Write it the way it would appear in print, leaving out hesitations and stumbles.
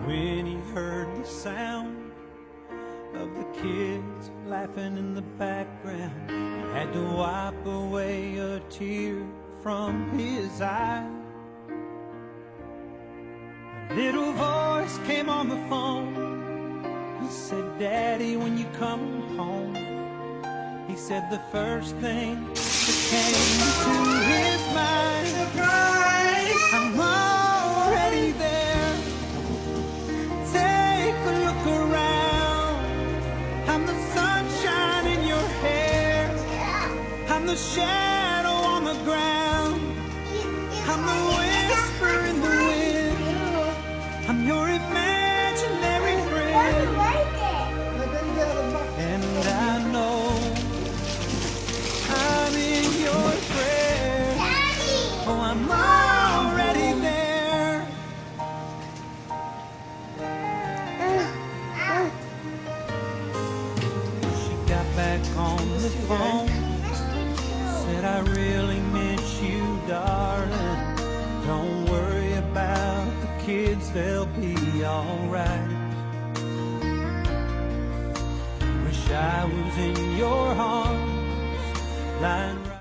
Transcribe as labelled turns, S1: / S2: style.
S1: When he heard the sound of the kids laughing in the background, he had to wipe away a tear from his eye. A little voice came on the phone. He said, "Daddy, when you come home," he said the first thing that came to his mind, "Surprise! I'm already there. Take a look around. I'm the sunshine in your hair. I'm the shadow on the ground. I'm the whisper in the wind. I'm your imaginary friend. And I know I'm in your prayer. Oh, I'm already there." She got back on the phone, said, "I really miss you, darling. Don't worry about the kids, they'll be alright. Wish I was in your arms, lying right